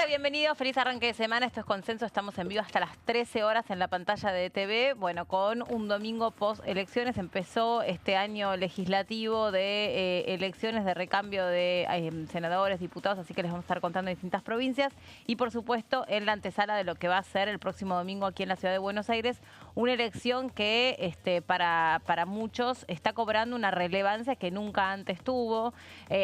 Hola, bienvenidos, feliz arranque de semana. Esto es Consenso, estamos en vivo hasta las 13 horas en la pantalla de TV. Bueno, con un domingo post-elecciones empezó este año legislativo de elecciones de recambio de senadores, diputados, así que les vamos a estar contando en distintas provincias. Y por supuesto, en la antesala de lo que va a ser el próximo domingo aquí en la ciudad de Buenos Aires, una elección que para muchos está cobrando una relevancia que nunca antes tuvo.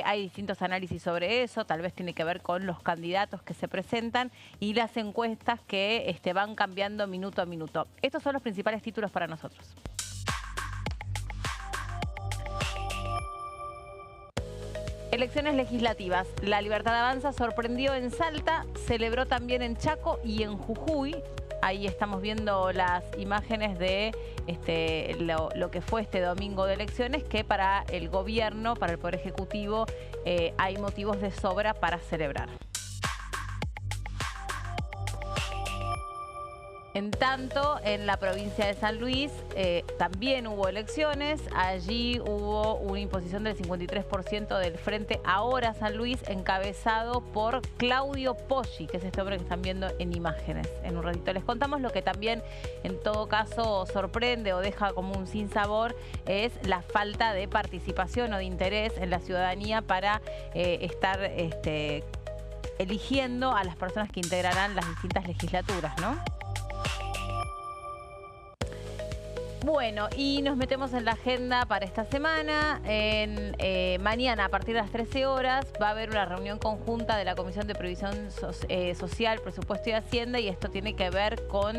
Hay distintos análisis sobre eso, tal vez tiene que ver con los candidatos que se presentan y las encuestas que van cambiando minuto a minuto. Estos son los principales títulos para nosotros. Elecciones legislativas. La Libertad Avanza sorprendió en Salta, celebró también en Chaco y en Jujuy. Ahí estamos viendo las imágenes de lo que fue este domingo de elecciones, que para el gobierno, para el Poder Ejecutivo, hay motivos de sobra para celebrar. En tanto, en la provincia de San Luis también hubo elecciones. Allí hubo una imposición del 53% del Frente Ahora San Luis, encabezado por Claudio Poggi, que es este hombre que están viendo en imágenes. En un ratito les contamos. Lo que también, en todo caso, sorprende o deja como un sinsabor es la falta de participación o de interés en la ciudadanía para estar eligiendo a las personas que integrarán las distintas legislaturas, ¿no? Bueno, y nos metemos en la agenda para esta semana. Mañana, a partir de las 13 horas, va a haber una reunión conjunta de la Comisión de Previsión Social, Presupuesto y Hacienda, y esto tiene que ver con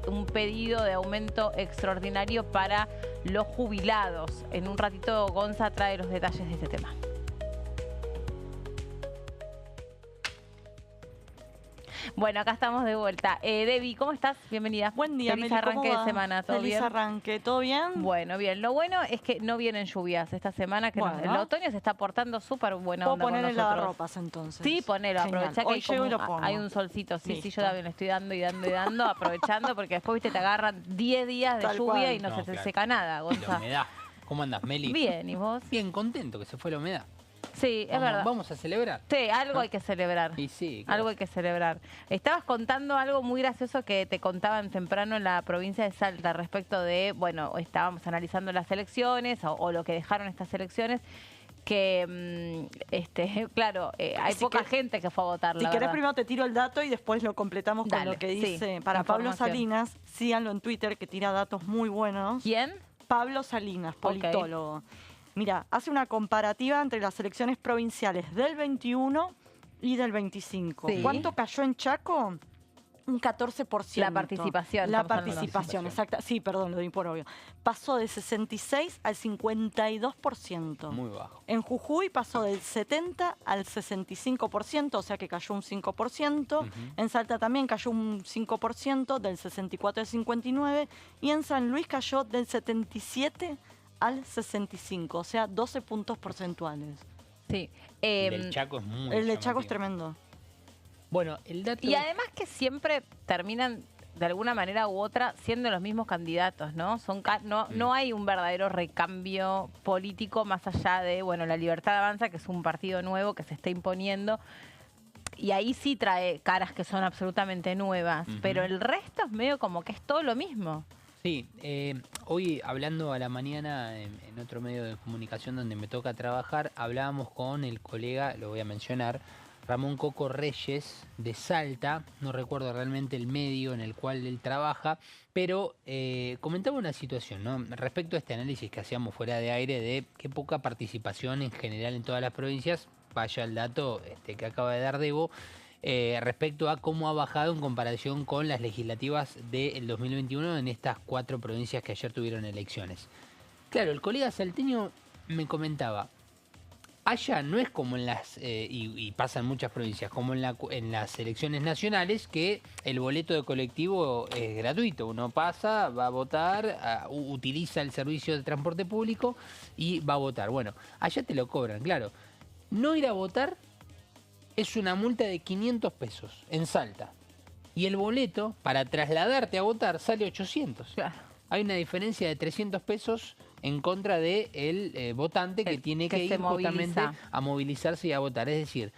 un pedido de aumento extraordinario para los jubilados. En un ratito, Gonza trae los detalles de este tema. Bueno, acá estamos de vuelta. Debbie, ¿cómo estás? Bienvenida. Buen día, Feliz Meli, arranque ¿cómo de va? semana, ¿todo Feliz bien? arranque, ¿todo bien? Bueno, bien. Lo bueno es que no vienen lluvias esta semana, que Bueno. el otoño se está portando súper buena Puedo onda con poner el nosotros. lavarropas entonces. Sí, ponelo, Genial. aprovechá que Hoy llego y lo pongo. hay un solcito. Sí, Listo. sí, yo también le estoy dando y dando y dando, aprovechando, porque después, viste, te agarran 10 días de Tal lluvia cual. y no, se te claro. seca nada, La Gonza. humedad. ¿Cómo andas, Meli? Bien, ¿y vos? Bien, contento que se fue la humedad. Sí, es verdad. Vamos a celebrar. Sí, algo ¿No? hay que celebrar. Y sí. Algo hay que celebrar. Estabas contando algo muy gracioso que te contaban temprano en la provincia de Salta respecto de, bueno, estábamos analizando las elecciones o lo que dejaron estas elecciones, que, claro, hay poca gente que fue a votar, Si la querés, verdad. primero te tiro el dato y después lo completamos con Dale, lo que sí, dice. Para Pablo información. Salinas, síganlo en Twitter, que tira datos muy buenos. ¿Quién? Pablo Salinas, politólogo. Mira, hace una comparativa entre las elecciones provinciales del 21 y del 25. Sí. ¿Cuánto cayó en Chaco? Un 14%. La participación. La estamos hablando. participación, exacta. Sí, perdón, lo di por obvio. Pasó de 66 al 52%. Muy bajo. En Jujuy pasó del 70 al 65%, o sea que cayó un 5%. En Salta también cayó un 5%, del 64 al 59%. Y en San Luis cayó del 77 al 65, o sea, 12 puntos porcentuales. Sí. El del Chaco es muy El de Chaco es llamativo. tremendo. Bueno, el dato... Y además que siempre terminan, de alguna manera u otra, siendo los mismos candidatos, ¿no? No hay un verdadero recambio político más allá de, bueno, la Libertad Avanza, que es un partido nuevo que se está imponiendo. Y ahí sí trae caras que son absolutamente nuevas. Pero el resto es medio como que es todo lo mismo. Sí, hoy hablando a la mañana en otro medio de comunicación donde me toca trabajar, hablábamos con el colega, lo voy a mencionar, Ramón Coco Reyes de Salta, no recuerdo realmente el medio en el cual él trabaja, pero comentaba una situación, ¿no? Respecto a este análisis que hacíamos fuera de aire de qué poca participación en general en todas las provincias, vaya el dato que acaba de dar Debo, respecto a cómo ha bajado en comparación con las legislativas del 2021 en estas 4 provincias que ayer tuvieron elecciones. Claro, el colega salteño me comentaba, allá no es como en las, y pasa en muchas provincias, como en las elecciones nacionales, que el boleto de colectivo es gratuito. Uno pasa, va a votar, utiliza el servicio de transporte público y va a votar. Bueno, allá te lo cobran, claro. No ir a votar es una multa de 500 pesos en Salta. Y el boleto para trasladarte a votar sale 800. Claro. Hay una diferencia de 300 pesos en contra del votante que tiene que se ir justamente moviliza. a movilizarse y a votar. Es decir,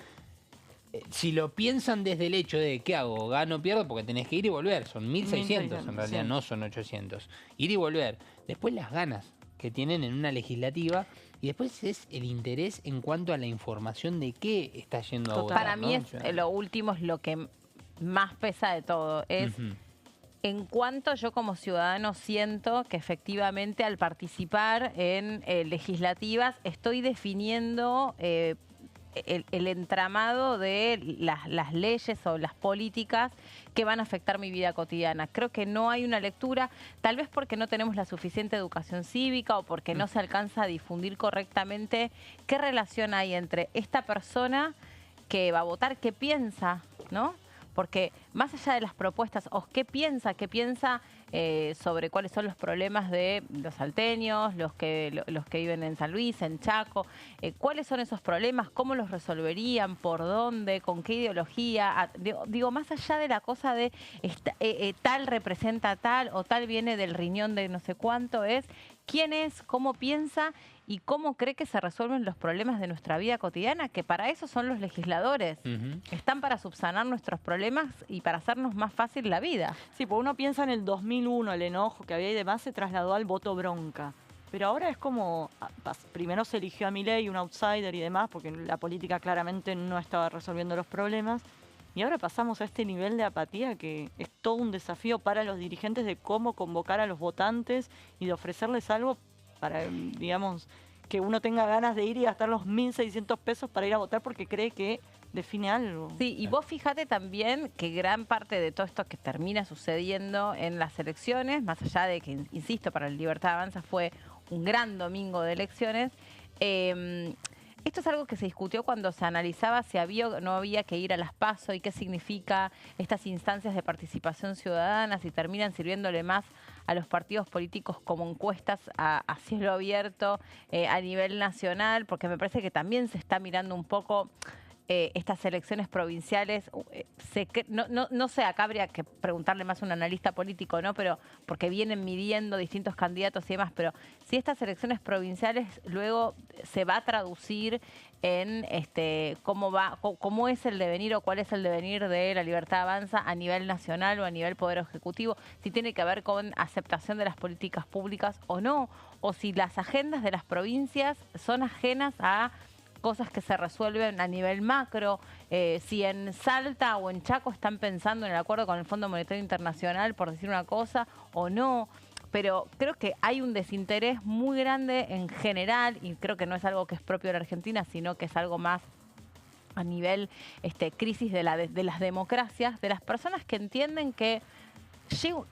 si lo piensan desde el hecho de ¿qué hago? ¿Gano o pierdo? Porque tenés que ir y volver. Son 1.600 en realidad, sí. no son 800. Ir y volver. Después las ganas que tienen en una legislativa. Y después es el interés en cuanto a la información de qué está yendo a votar. Para mí ¿no? es lo último, es lo que más pesa de todo. Es en cuanto yo como ciudadano siento que efectivamente al participar en legislativas estoy definiendo el entramado de las leyes o las políticas que van a afectar mi vida cotidiana. Creo que no hay una lectura, tal vez porque no tenemos la suficiente educación cívica o porque no se alcanza a difundir correctamente qué relación hay entre esta persona que va a votar, qué piensa, ¿no? Porque más allá de las propuestas, o qué piensa sobre cuáles son los problemas de los salteños, los que viven en San Luis, en Chaco, cuáles son esos problemas, cómo los resolverían, por dónde, con qué ideología. Digo, más allá de la cosa de tal representa tal o tal viene del riñón de no sé cuánto, es quién es, cómo piensa y cómo cree que se resuelven los problemas de nuestra vida cotidiana, que para eso son los legisladores. Están para subsanar nuestros problemas y para hacernos más fácil la vida. Sí, porque uno piensa en el 2001, el enojo que había y demás se trasladó al voto bronca. Pero ahora es como, primero se eligió a Milei, un outsider y demás, porque la política claramente no estaba resolviendo los problemas. Y ahora pasamos a este nivel de apatía que es todo un desafío para los dirigentes de cómo convocar a los votantes y de ofrecerles algo para, digamos, que uno tenga ganas de ir y gastar los 1.600 pesos para ir a votar porque cree que define algo. Sí, y vos fíjate también que gran parte de todo esto que termina sucediendo en las elecciones, más allá de que, insisto, para el Libertad Avanza fue un gran domingo de elecciones, esto es algo que se discutió cuando se analizaba si había o no había que ir a las PASO y qué significa estas instancias de participación ciudadana, si terminan sirviéndole más a los partidos políticos como encuestas a cielo abierto a nivel nacional, porque me parece que también se está mirando un poco estas elecciones provinciales. No sé, acá habría que preguntarle más a un analista político, ¿no? Pero porque vienen midiendo distintos candidatos y demás, pero si estas elecciones provinciales luego se va a traducir en cómo es el devenir o cuál es el devenir de la Libertad Avanza a nivel nacional o a nivel Poder Ejecutivo, si tiene que ver con aceptación de las políticas públicas o no, o si las agendas de las provincias son ajenas a cosas que se resuelven a nivel macro, si en Salta o en Chaco están pensando en el acuerdo con el Fondo Monetario Internacional, por decir una cosa, o no. Pero creo que hay un desinterés muy grande en general, y creo que no es algo que es propio de la Argentina, sino que es algo más a nivel crisis de las democracias, de las personas que entienden que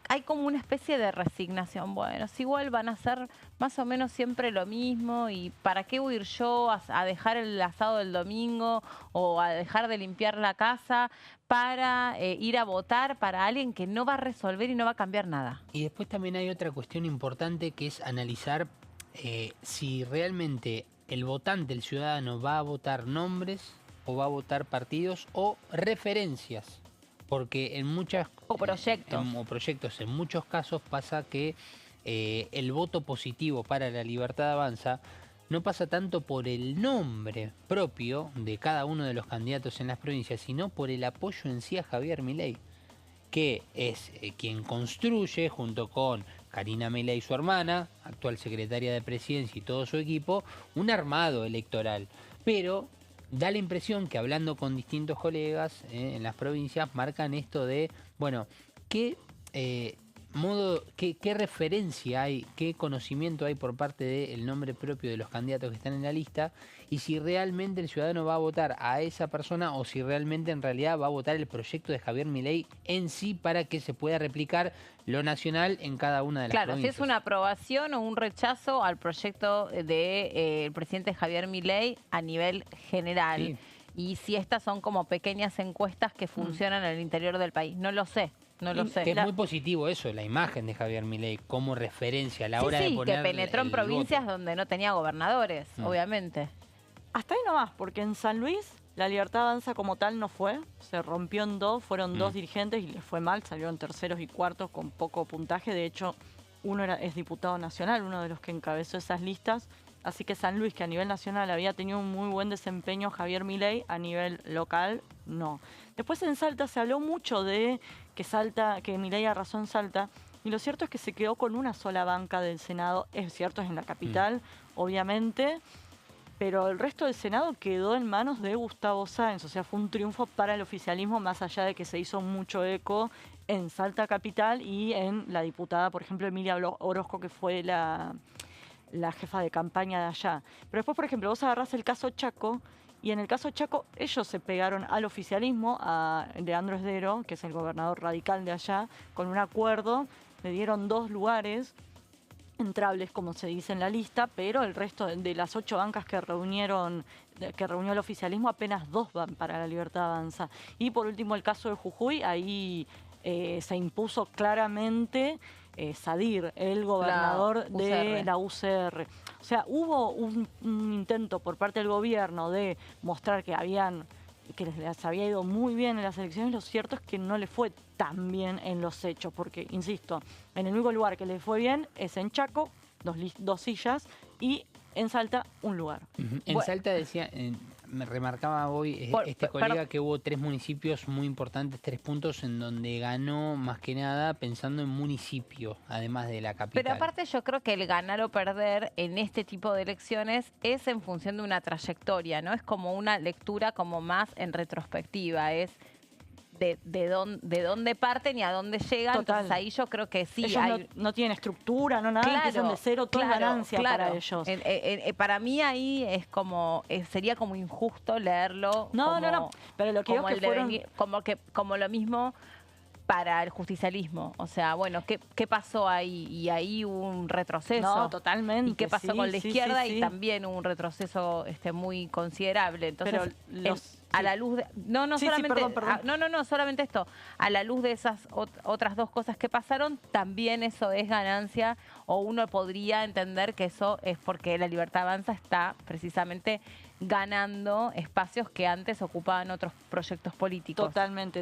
hay como una especie de resignación. Bueno, si igual van a hacer más o menos siempre lo mismo, y ¿para qué voy a ir yo a dejar el asado del domingo o a dejar de limpiar la casa para ir a votar para alguien que no va a resolver y no va a cambiar nada? Y después también hay otra cuestión importante que es analizar si realmente el votante, el ciudadano, va a votar nombres o va a votar partidos o referencias. Porque en muchas... O proyectos. En muchos casos pasa que el voto positivo para la Libertad Avanza no pasa tanto por el nombre propio de cada uno de los candidatos en las provincias, sino por el apoyo en sí a Javier Milei, que es quien construye, junto con Karina Milei, su hermana, actual secretaria de Presidencia, y todo su equipo, un armado electoral. Pero da la impresión que, hablando con distintos colegas en las provincias, marcan esto de, bueno, qué referencia hay, qué conocimiento hay por parte del nombre propio de los candidatos que están en la lista, y si realmente el ciudadano va a votar a esa persona o si realmente en realidad va a votar el proyecto de Javier Milei en sí para que se pueda replicar lo nacional en cada una de las provincias. Claro, si es una aprobación o un rechazo al proyecto del presidente Javier Milei a nivel general. Sí. Y si estas son como pequeñas encuestas que funcionan en el interior del país. No lo sé. No lo sé. Que es muy positivo eso, la imagen de Javier Milei como referencia a la hora de poner que penetró en provincias voto, donde no tenía gobernadores, obviamente. Hasta ahí nomás, porque en San Luis la Libertad Avanza como tal no fue, se rompió en dos, fueron dos dirigentes y les fue mal, salieron terceros y cuartos con poco puntaje. De hecho, uno es diputado nacional, uno de los que encabezó esas listas, Así que San Luis, que a nivel nacional había tenido un muy buen desempeño Javier Milei, a nivel local no. Después en Salta se habló mucho de que Milei arrasó en Salta, y lo cierto es que se quedó con una sola banca del Senado. Es cierto, es en la capital, obviamente, pero el resto del Senado quedó en manos de Gustavo Sáenz. O sea, fue un triunfo para el oficialismo, más allá de que se hizo mucho eco en Salta capital y en la diputada, por ejemplo, Emilia Orozco, que fue la jefa de campaña de allá. Pero después, por ejemplo, vos agarrás el caso Chaco, y en el caso Chaco ellos se pegaron al oficialismo, a Leandro Esdero, que es el gobernador radical de allá, con un acuerdo, le dieron 2 lugares entrables, como se dice en la lista, pero el resto de las 8 bancas que reunió el oficialismo, apenas 2 van para la Libertad Avanza. Y por último, el caso de Jujuy, ahí se impuso claramente Sadir, el gobernador de la UCR. O sea, hubo un intento por parte del gobierno de mostrar que les había ido muy bien en las elecciones. Lo cierto es que no le fue tan bien en los hechos, porque, insisto, en el único lugar que le fue bien es en Chaco, 2 sillas, y en Salta, 1 lugar. En Salta decía, me remarcaba hoy este colega que hubo 3 municipios muy importantes, 3 puntos en donde ganó más que nada pensando en municipio, además de la capital. Pero aparte yo creo que el ganar o perder en este tipo de elecciones es en función de una trayectoria, ¿no? Es como una lectura como más en retrospectiva, es de dónde parten y a dónde llegan. Total. Entonces ahí yo creo que sí. Ellos no tienen estructura, no nada, empiezan de cero, toda ganancia para ellos. Para mí ahí es como, sería como injusto leerlo. No, pero lo que digo es que fueron... como lo mismo para el justicialismo. O sea, bueno, ¿qué pasó ahí? Y ahí hubo un retroceso. No, totalmente. ¿Y qué pasó con la izquierda? Y también hubo un retroceso muy considerable. Entonces, pero a la luz de... No, solamente... perdón. No, solamente esto. A la luz de esas otras 2 cosas que pasaron, también eso es ganancia, o uno podría entender que eso es porque la Libertad Avanza está precisamente ganando espacios que antes ocupaban otros proyectos políticos.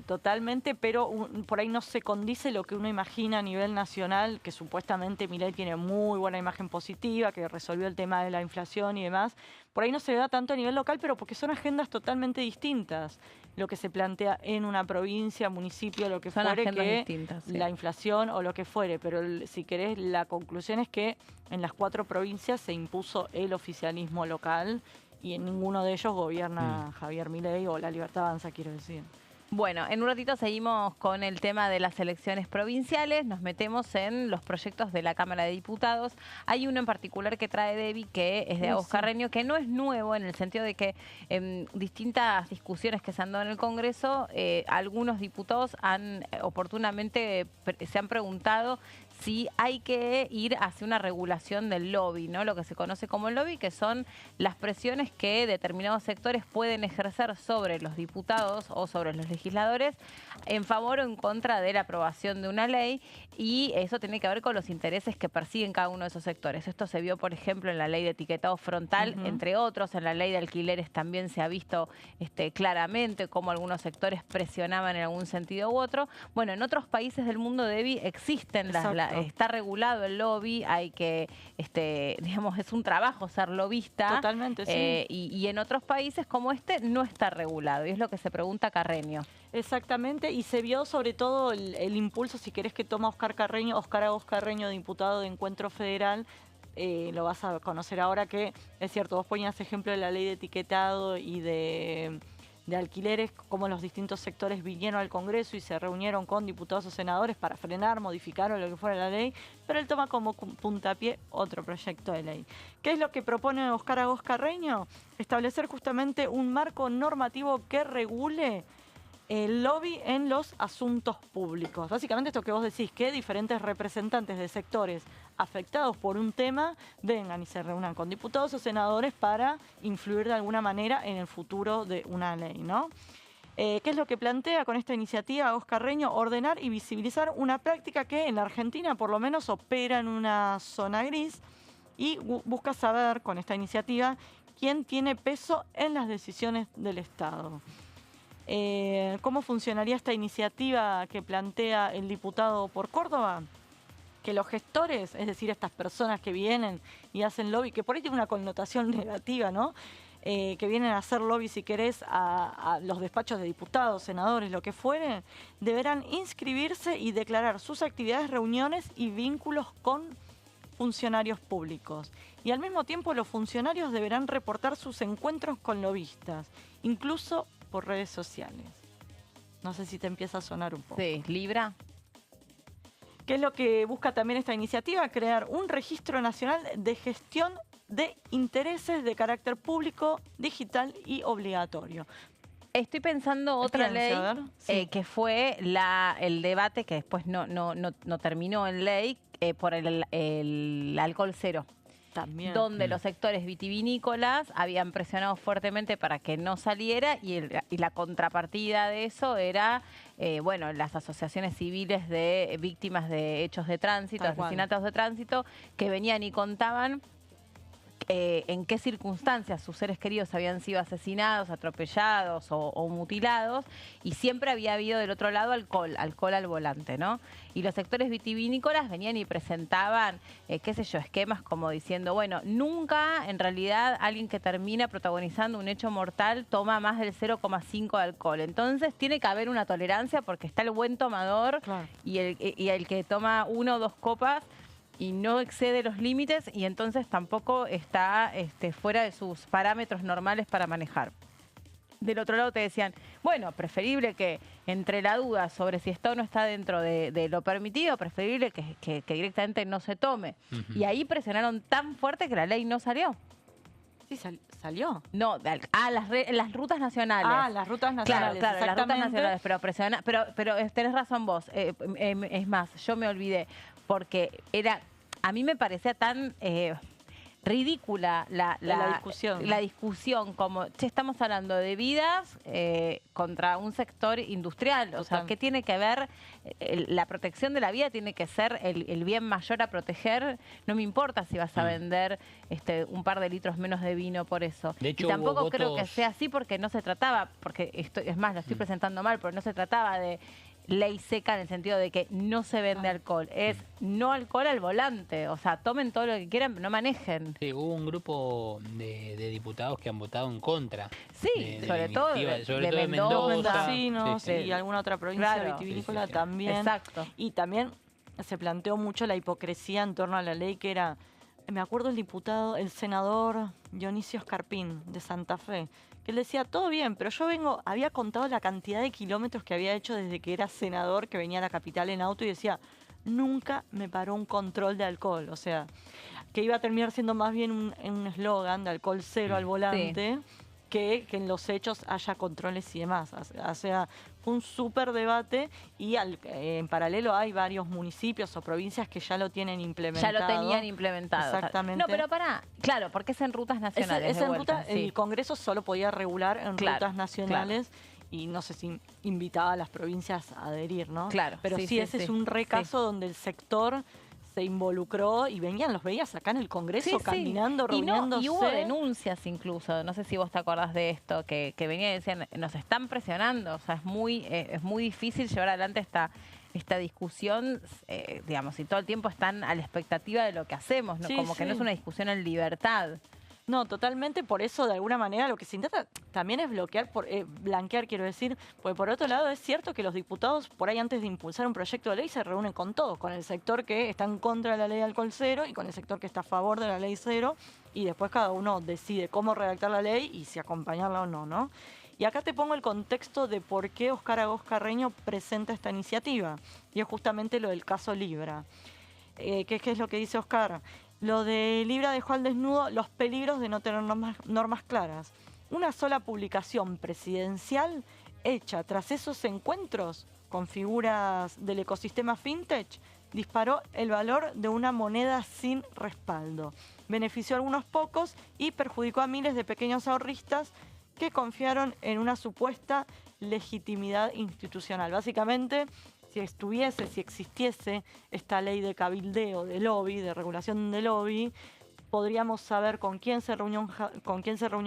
Totalmente, pero por ahí no se condice lo que uno imagina a nivel nacional, que supuestamente Milei tiene muy buena imagen positiva, que resolvió el tema de la inflación y demás. Por ahí no se da tanto a nivel local, pero porque son agendas totalmente distintas. Lo que se plantea en una provincia, municipio, lo que son fuere, que distintas, sí. La inflación o lo que fuere. Pero si querés, la conclusión es que en las 4 provincias se impuso el oficialismo local, y en ninguno de ellos gobierna Javier Milei o la Libertad Avanza, quiero decir. Bueno, en un ratito seguimos con el tema de las elecciones provinciales, nos metemos en los proyectos de la Cámara de Diputados. Hay uno en particular que trae Debbie, que es de Agos Carreño, que no es nuevo en el sentido de que en distintas discusiones que se han dado en el Congreso, algunos diputados oportunamente se han preguntado si hay que ir hacia una regulación del lobby, ¿no? Lo que se conoce como el lobby, que son las presiones que determinados sectores pueden ejercer sobre los diputados o sobre los legisladores en favor o en contra de la aprobación de una ley, y eso tiene que ver con los intereses que persiguen cada uno de esos sectores. Esto se vio, por ejemplo, en la ley de etiquetado frontal, entre otros. En la ley de alquileres también se ha visto claramente cómo algunos sectores presionaban en algún sentido u otro. Bueno, en otros países del mundo, Debbie, existen está regulado el lobby, hay que, digamos, es un trabajo ser lobista. Totalmente, sí. Y en otros países como no está regulado, y es lo que se pregunta Carreño. Exactamente, y se vio sobre todo el impulso, si querés, que toma Óscar Agos Carreño, diputado de Encuentro Federal. Lo vas a conocer ahora, que es cierto, vos ponías ejemplo de la ley de etiquetado y de alquileres, como los distintos sectores vinieron al Congreso y se reunieron con diputados o senadores para frenar, modificar o lo que fuera la ley, pero él toma como puntapié otro proyecto de ley. ¿Qué es lo que propone Óscar Agos Carreño? Establecer justamente un marco normativo que regule el lobby en los asuntos públicos. Básicamente esto que vos decís, que diferentes representantes de sectores afectados por un tema vengan y se reúnan con diputados o senadores para influir de alguna manera en el futuro de una ley, ¿no? ¿Qué es lo que plantea con esta iniciativa Agos Carreño? Ordenar y visibilizar una práctica que en la Argentina por lo menos opera en una zona gris, y busca saber con esta iniciativa quién tiene peso en las decisiones del Estado. ¿Cómo funcionaría esta iniciativa que plantea el diputado por Córdoba? que los gestores, es decir, estas personas que vienen y hacen lobby, que por ahí tiene una connotación negativa, ¿no? Que vienen a hacer lobby, si querés, a los despachos de diputados, senadores, lo que fuere, deberán inscribirse y declarar sus actividades, reuniones y vínculos con funcionarios públicos. Y al mismo tiempo los funcionarios deberán reportar sus encuentros con lobistas, incluso por redes sociales. No sé si te empieza a sonar un poco. Sí, Libra. ¿Qué es lo que busca también esta iniciativa? Crear un registro nacional de gestión de intereses de carácter público, digital y obligatorio. Estoy pensando otra ley Sí. que fue el debate que después no terminó en ley por el alcohol cero. También. Donde los sectores vitivinícolas habían presionado fuertemente para que no saliera y la contrapartida de eso era, bueno, las asociaciones civiles de víctimas de hechos de tránsito, Tal cual. asesinatos de tránsito, que venían y contaban en qué circunstancias sus seres queridos habían sido asesinados, atropellados o mutilados, y siempre había habido del otro lado alcohol al volante, ¿no? Y los sectores vitivinícolas venían y presentaban, qué sé yo, esquemas como diciendo, bueno, nunca en realidad alguien que termina protagonizando un hecho mortal toma más del 0,5 de alcohol. Entonces tiene que haber una tolerancia porque está el buen tomador Claro. y el que toma 1 o 2 copas y no excede los límites y entonces tampoco está fuera de sus parámetros normales para manejar. Del otro lado te decían, bueno, preferible que entre la duda sobre si está o no está dentro de lo permitido, preferible que directamente no se tome. Y ahí presionaron tan fuerte que la ley no salió. Sí, salió. No, las rutas nacionales. Ah, las rutas nacionales. Claro, las rutas exactamente. nacionales, pero tenés razón vos. Es más, yo me olvidé, porque a mí me parecía tan ridícula la discusión. La discusión, como, che, estamos hablando de vidas contra un sector industrial. O sea, Total. ¿qué tiene que ver? La protección de la vida tiene que ser el bien mayor a proteger. No me importa si vas a vender un par de litros menos de vino por eso. De hecho, y tampoco hubo creo que votos- sea así porque no se trataba, porque es más, lo estoy presentando mal, pero no se trataba de ley seca en el sentido de que no se vende alcohol. Es no alcohol al volante. O sea, tomen todo lo que quieran, pero no manejen. Sí, hubo un grupo de diputados que han votado en contra. Sí, de sobre la todo iniciativa, de sobre todo de Mendoza. Mendocinos Sí, sí. y alguna otra provincia Claro. vitivinícola Sí, sí, sí. también. Exacto. Y también se planteó mucho la hipocresía en torno a la ley que era, me acuerdo el senador Dionisio Escarpín de Santa Fe, que él decía, todo bien, pero yo había contado la cantidad de kilómetros que había hecho desde que era senador, que venía a la capital en auto y decía, nunca me paró un control de alcohol. O sea, que iba a terminar siendo más bien un eslogan de alcohol cero al volante. Que en los hechos haya controles y demás. O sea, fue un súper debate y en paralelo hay varios municipios o provincias que ya lo tienen implementado. Ya lo tenían implementado. Exactamente. No, pero pará, claro, porque es en rutas nacionales. Es de en vuelta, ruta, sí. el Congreso solo podía regular en Claro, rutas nacionales y no sé si invitaba a las provincias a adherir, ¿no? Claro, Pero sí, sí, sí, ese sí. es un recaso donde el sector se involucró y los veías acá en el Congreso caminando, reuniéndose. Y hubo denuncias incluso, no sé si vos te acordás de esto, que venían y decían, nos están presionando, o sea, es muy difícil llevar adelante esta discusión, digamos, y todo el tiempo están a la expectativa de lo que hacemos, ¿no? Sí, Como que no sí. es una discusión en libertad. No, totalmente, por eso de alguna manera lo que se intenta también es blanquear, quiero decir, porque por otro lado es cierto que los diputados por ahí antes de impulsar un proyecto de ley se reúnen con todos, con el sector que está en contra de la ley de alcohol cero y con el sector que está a favor de la ley cero y después cada uno decide cómo redactar la ley y si acompañarla o no, ¿no? Y acá te pongo el contexto de por qué Óscar Agos Carreño presenta esta iniciativa y es justamente lo del caso Libra. ¿Qué es lo que dice Óscar? Lo de Libra dejó al desnudo los peligros de no tener normas claras. Una sola publicación presidencial hecha tras esos encuentros con figuras del ecosistema fintech disparó el valor de una moneda sin respaldo. Benefició a algunos pocos y perjudicó a miles de pequeños ahorristas que confiaron en una supuesta legitimidad institucional. Básicamente, si existiese esta ley de cabildeo, de lobby, de regulación de lobby, podríamos saber con quién se reunió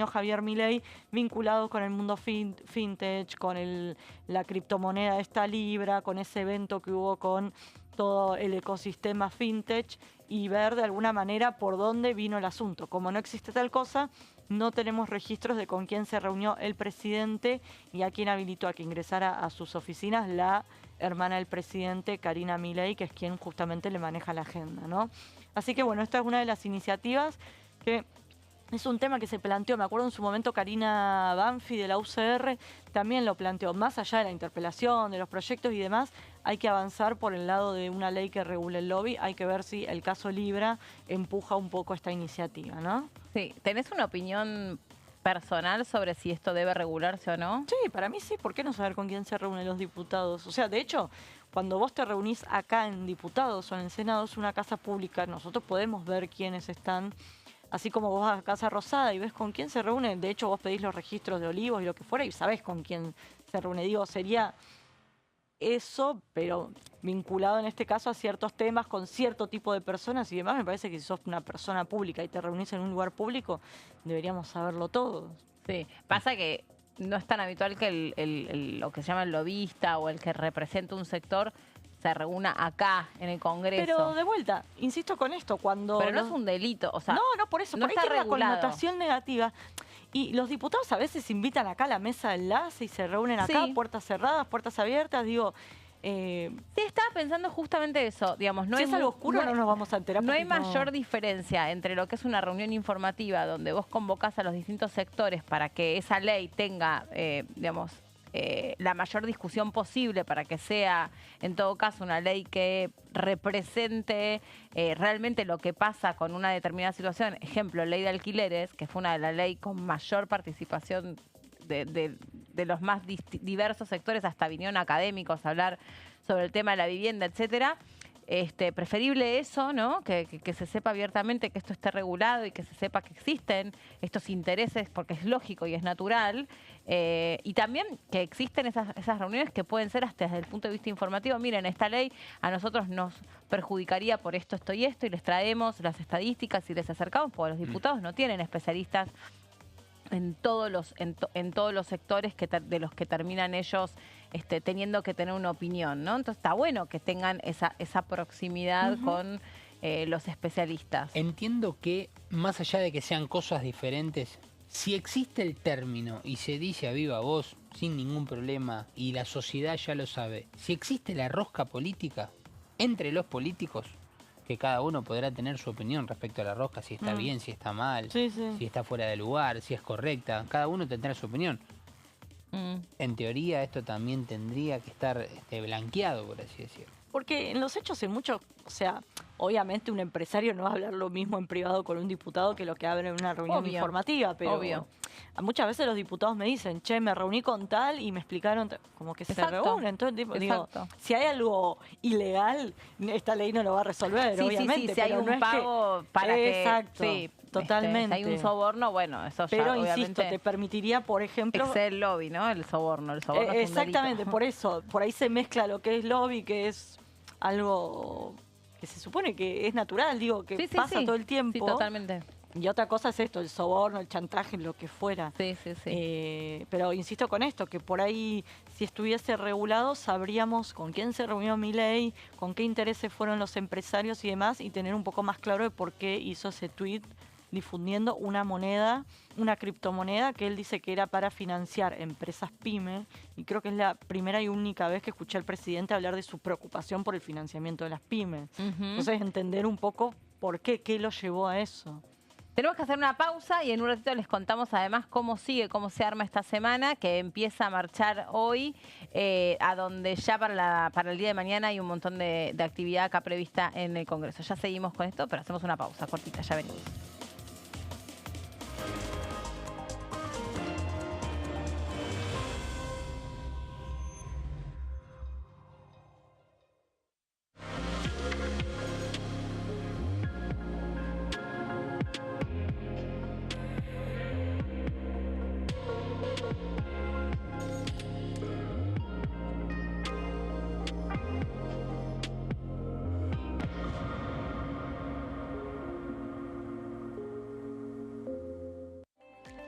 Javier Milei vinculado con el mundo fintech, con la criptomoneda esta Libra, con ese evento que hubo con todo el ecosistema fintech y ver de alguna manera por dónde vino el asunto. Como no existe tal cosa, no tenemos registros de con quién se reunió el presidente y a quién habilitó a que ingresara a sus oficinas la hermana del presidente, Karina Milei, que es quien justamente le maneja la agenda, ¿no? Así que bueno, esta es una de las iniciativas que es un tema que se planteó. Me acuerdo en su momento Karina Banfi de la UCR también lo planteó. Más allá de la interpelación, de los proyectos y demás, hay que avanzar por el lado de una ley que regule el lobby. Hay que ver si el caso Libra empuja un poco esta iniciativa, ¿no? Sí, ¿tenés una opinión personal sobre si esto debe regularse o no? Sí, para mí sí. ¿Por qué no saber con quién se reúnen los diputados? O sea, de hecho, cuando vos te reunís acá en diputados o en el Senado, es una casa pública. Nosotros podemos ver quiénes están. Así como vos vas a Casa Rosada y ves con quién se reúne. De hecho, vos pedís los registros de Olivos y lo que fuera y sabés con quién se reúne. Digo, sería eso, pero vinculado en este caso a ciertos temas, con cierto tipo de personas y demás. Me parece que si sos una persona pública y te reunís en un lugar público, deberíamos saberlo todos. Sí, pasa que no es tan habitual que lo que se llama el lobista o el que representa un sector se reúna acá, en el Congreso. Pero de vuelta, insisto con esto, cuando... Pero no es un delito, o sea... No, por eso, no por ahí está tiene una regulado. connotación negativa. Y los diputados a veces invitan acá a la mesa de enlace y se reúnen acá, Sí. puertas cerradas, puertas abiertas, digo... Sí, estaba pensando justamente eso, digamos, no si hay es algo oscuro no nos vamos a enterar. No hay porque mayor diferencia entre lo que es una reunión informativa donde vos convocás a los distintos sectores para que esa ley tenga, digamos, la mayor discusión posible para que sea, en todo caso, una ley que represente realmente lo que pasa con una determinada situación. Ejemplo, ley de alquileres, que fue una de las leyes con mayor participación de los más diversos sectores, hasta vinieron académicos a hablar sobre el tema de la vivienda, etcétera. Preferible eso, ¿no? Que se sepa abiertamente que esto esté regulado y que se sepa que existen estos intereses, porque es lógico y es natural. Y también que existen esas reuniones que pueden ser hasta desde el punto de vista informativo. Miren, esta ley a nosotros nos perjudicaría por esto, esto y esto, y les traemos las estadísticas y les acercamos, porque los diputados no tienen especialistas en todos los sectores de los que terminan ellos teniendo que tener una opinión, ¿no? Entonces está bueno que tengan esa proximidad con los especialistas. Entiendo que, más allá de que sean cosas diferentes, si existe el término y se dice a viva voz, sin ningún problema, y la sociedad ya lo sabe, si existe la rosca política entre los políticos, que cada uno podrá tener su opinión respecto a la rosca, si está bien, si está mal, si está fuera de lugar, si es correcta, cada uno tendrá su opinión. En teoría esto también tendría que estar blanqueado, por así decirlo. Porque en los hechos, en muchos, o sea, obviamente un empresario no va a hablar lo mismo en privado con un diputado que lo que habla en una reunión informativa, pero muchas veces los diputados me dicen, che, me reuní con tal y me explicaron como que se reúnen. Entonces, digo, si hay algo ilegal, esta ley no lo va a resolver, obviamente. Si hay un pago para que... Exacto. Sí, totalmente. Si hay un soborno, bueno, eso ya pero, obviamente... insisto, te permitiría, por ejemplo... Es el lobby, ¿no? El soborno es un exactamente, delito. por eso. Por ahí se mezcla lo que es lobby, que es algo que se supone que es natural, digo, que pasa todo el tiempo. Sí, totalmente. Y otra cosa es esto, el soborno, el chantaje, lo que fuera. Pero insisto con esto, que por ahí, si estuviese regulado, sabríamos con quién se reunió Milei, con qué intereses fueron los empresarios y demás, y tener un poco más claro de por qué hizo ese tuit difundiendo una moneda, una criptomoneda que él dice que era para financiar empresas pyme, y creo que es la primera y única vez que escuché al presidente hablar de su preocupación por el financiamiento de las pymes. Entonces, entender un poco por qué lo llevó a eso. Tenemos que hacer una pausa y en un ratito les contamos además cómo sigue, cómo se arma esta semana, que empieza a marchar hoy, a donde ya para el día de mañana hay un montón de actividad acá prevista en el Congreso. Ya seguimos con esto, pero hacemos una pausa cortita, ya venimos.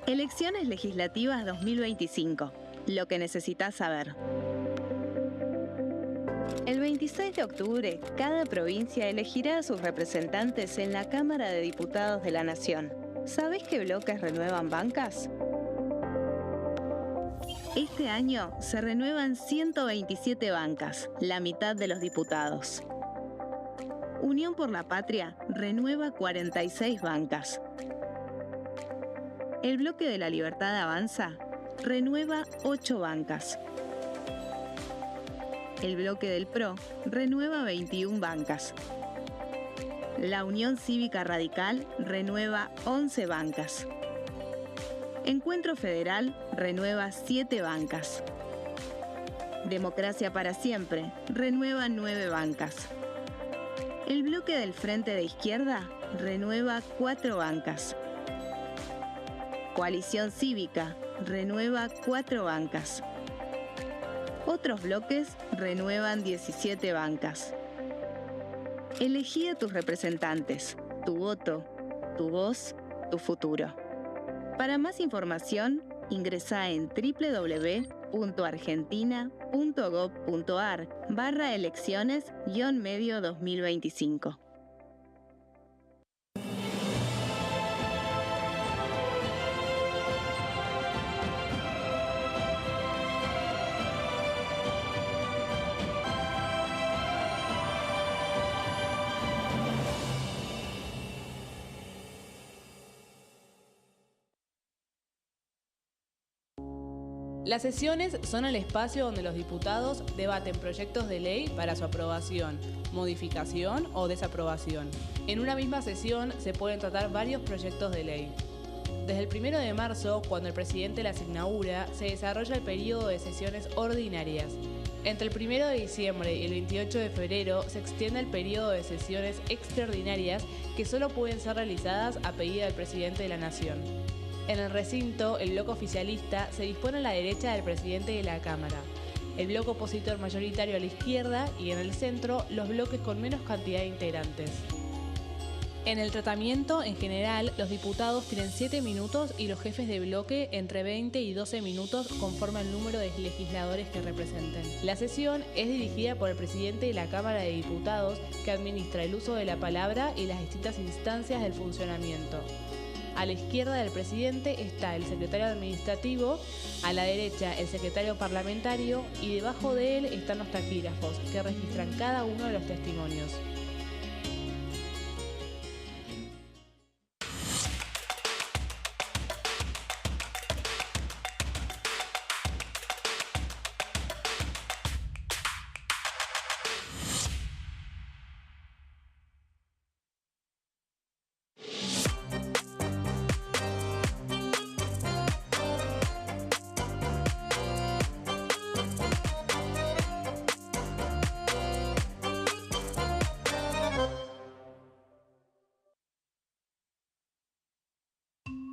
Elecciones legislativas 2025. Lo que necesitas saber. El 26 de octubre, cada provincia elegirá a sus representantes en la Cámara de Diputados de la Nación. ¿Sabés qué bloques renuevan bancas? Este año se renuevan 127 bancas, la mitad de los diputados. Unión por la Patria renueva 46 bancas. El Bloque de la Libertad Avanza renueva 8 bancas. El Bloque del PRO renueva 21 bancas. La Unión Cívica Radical renueva 11 bancas. Encuentro Federal renueva 7 bancas. Democracia para Siempre renueva 9 bancas. El Bloque del Frente de Izquierda renueva 4 bancas. Coalición Cívica renueva 4 bancas. Otros bloques renuevan 17 bancas. Elegí a tus representantes, tu voto, tu voz, tu futuro. Para más información, ingresá en www.argentina.gov.ar/elecciones-medio 2025. Las sesiones son el espacio donde los diputados debaten proyectos de ley para su aprobación, modificación o desaprobación. En una misma sesión se pueden tratar varios proyectos de ley. Desde el 1 de marzo, cuando el presidente las inaugura, se desarrolla el periodo de sesiones ordinarias. Entre el 1 de diciembre y el 28 de febrero se extiende el periodo de sesiones extraordinarias que solo pueden ser realizadas a pedido del presidente de la Nación. En el recinto, el bloque oficialista se dispone a la derecha del presidente de la Cámara, el bloque opositor mayoritario a la izquierda y en el centro los bloques con menos cantidad de integrantes. En el tratamiento, en general, los diputados tienen 7 minutos y los jefes de bloque entre 20 y 12 minutos conforme al número de legisladores que representen. La sesión es dirigida por el presidente de la Cámara de Diputados, que administra el uso de la palabra y las distintas instancias del funcionamiento. A la izquierda del presidente está el secretario administrativo, a la derecha el secretario parlamentario y debajo de él están los taquígrafos, que registran cada uno de los testimonios.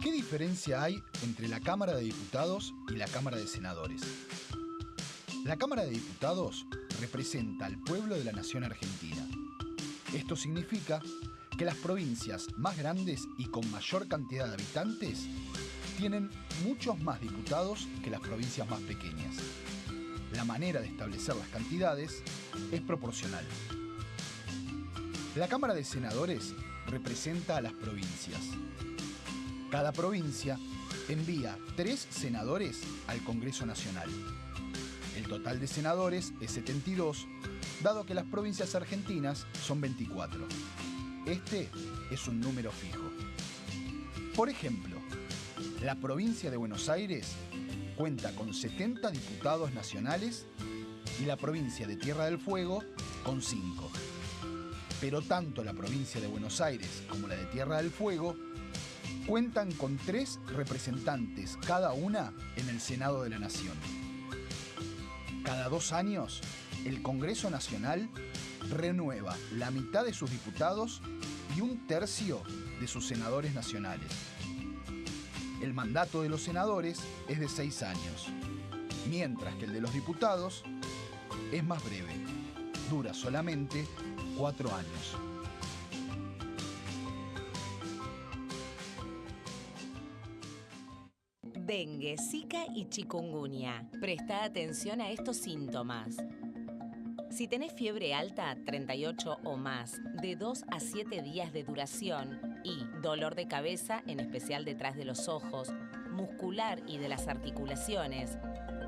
¿Qué diferencia hay entre la Cámara de Diputados y la Cámara de Senadores? La Cámara de Diputados representa al pueblo de la nación argentina. Esto significa que las provincias más grandes y con mayor cantidad de habitantes tienen muchos más diputados que las provincias más pequeñas. La manera de establecer las cantidades es proporcional. La Cámara de Senadores representa a las provincias. Cada provincia envía 3 senadores al Congreso Nacional. El total de senadores es 72, dado que las provincias argentinas son 24. Este es un número fijo. Por ejemplo, la provincia de Buenos Aires cuenta con 70 diputados nacionales y la provincia de Tierra del Fuego con 5. Pero tanto la provincia de Buenos Aires como la de Tierra del Fuego cuentan con 3 representantes cada una en el Senado de la Nación. Cada 2 años, el Congreso Nacional renueva la mitad de sus diputados y 1/3 de sus senadores nacionales. El mandato de los senadores es de 6 años, mientras que el de los diputados es más breve, dura solamente 4 años. Dengue, Zika y chikungunya. Presta atención a estos síntomas. Si tenés fiebre alta, 38 o más, de 2 a 7 días de duración y dolor de cabeza, en especial detrás de los ojos, muscular y de las articulaciones,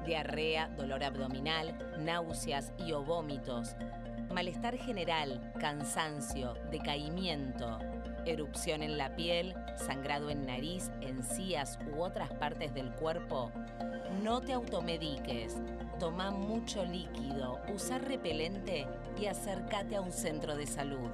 diarrea, dolor abdominal, náuseas y o vómitos, malestar general, cansancio, decaimiento, erupción en la piel, sangrado en nariz, encías u otras partes del cuerpo, no te automediques. Toma mucho líquido, usa repelente y acércate a un centro de salud.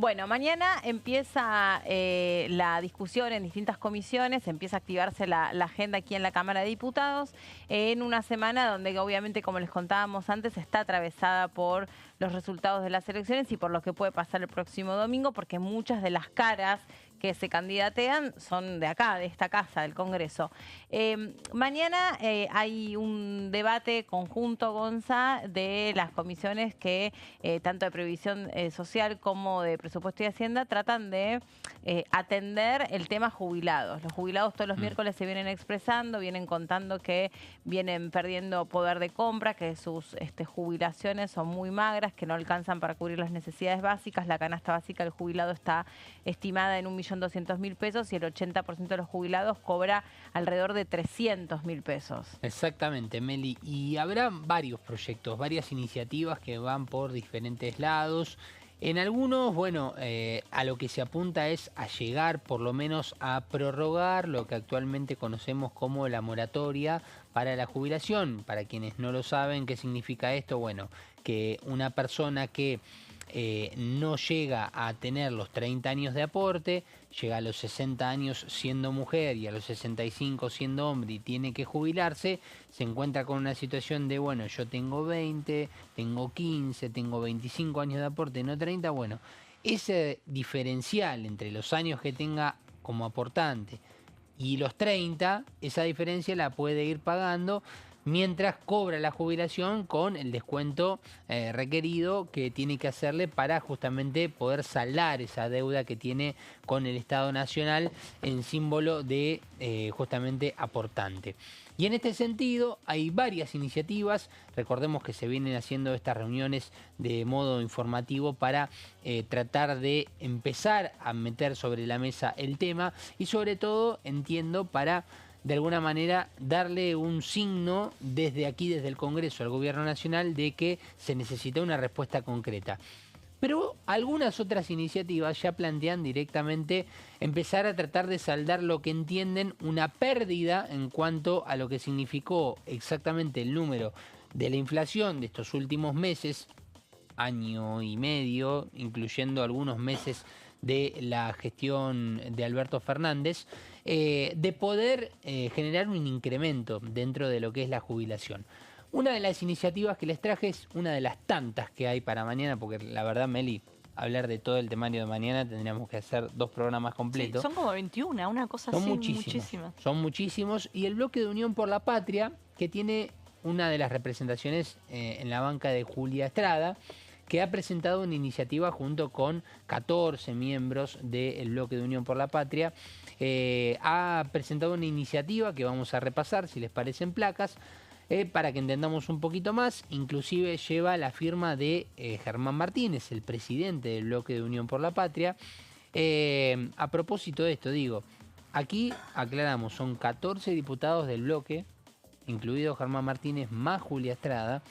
Bueno, mañana empieza la discusión en distintas comisiones, empieza a activarse la agenda aquí en la Cámara de Diputados, en una semana donde obviamente, como les contábamos antes, está atravesada por los resultados de las elecciones y por lo que puede pasar el próximo domingo, porque muchas de las caras que se candidatean son de acá, de esta casa, del Congreso. Mañana hay un debate conjunto, Gonza, de las comisiones que tanto de Previsión Social como de Presupuesto y Hacienda tratan de atender el tema jubilados. Los jubilados todos los miércoles se vienen expresando, vienen contando que vienen perdiendo poder de compra, que sus jubilaciones son muy magras, que no alcanzan para cubrir las necesidades básicas. La canasta básica del jubilado está estimada en 1.200.000 pesos y el 80% de los jubilados cobra alrededor de 300.000 pesos. Exactamente, Meli. Y habrá varios proyectos, varias iniciativas que van por diferentes lados. En algunos, bueno, a lo que se apunta es a llegar por lo menos a prorrogar lo que actualmente conocemos como la moratoria para la jubilación. Para quienes no lo saben, ¿qué significa esto? Bueno, que una persona que no llega a tener los 30 años de aporte, llega a los 60 años siendo mujer y a los 65 siendo hombre y tiene que jubilarse, se encuentra con una situación de, bueno, yo tengo 20, tengo 15, tengo 25 años de aporte, no 30, bueno, ese diferencial entre los años que tenga como aportante y los 30, esa diferencia la puede ir pagando mientras cobra la jubilación con el descuento requerido que tiene que hacerle para justamente poder saldar esa deuda que tiene con el Estado Nacional en símbolo de justamente aportante. Y en este sentido hay varias iniciativas, recordemos que se vienen haciendo estas reuniones de modo informativo para tratar de empezar a meter sobre la mesa el tema y sobre todo, entiendo, para de alguna manera darle un signo desde aquí, desde el Congreso, al Gobierno Nacional, de que se necesita una respuesta concreta. Pero algunas otras iniciativas ya plantean directamente empezar a tratar de saldar lo que entienden una pérdida en cuanto a lo que significó exactamente el número de la inflación de estos últimos meses, año y medio, incluyendo algunos meses de la gestión de Alberto Fernández, de poder generar un incremento dentro de lo que es la jubilación. Una de las iniciativas que les traje es una de las tantas que hay para mañana, porque la verdad, Meli, hablar de todo el temario de mañana tendríamos que hacer 2 programas completos. Sí, son como 21, una cosa así, muchísimas. Son muchísimos. Y el bloque de Unión por la Patria, que tiene una de las representaciones en la banca de Julia Estrada, que ha presentado una iniciativa junto con 14 miembros del bloque de Unión por la Patria. Ha presentado una iniciativa que vamos a repasar, si les parecen placas, para que entendamos un poquito más. Inclusive lleva la firma de Germán Martínez, el presidente del bloque de Unión por la Patria. A propósito de esto, digo, aquí aclaramos, son 14 diputados del bloque, incluido Germán Martínez más Julia Estrada,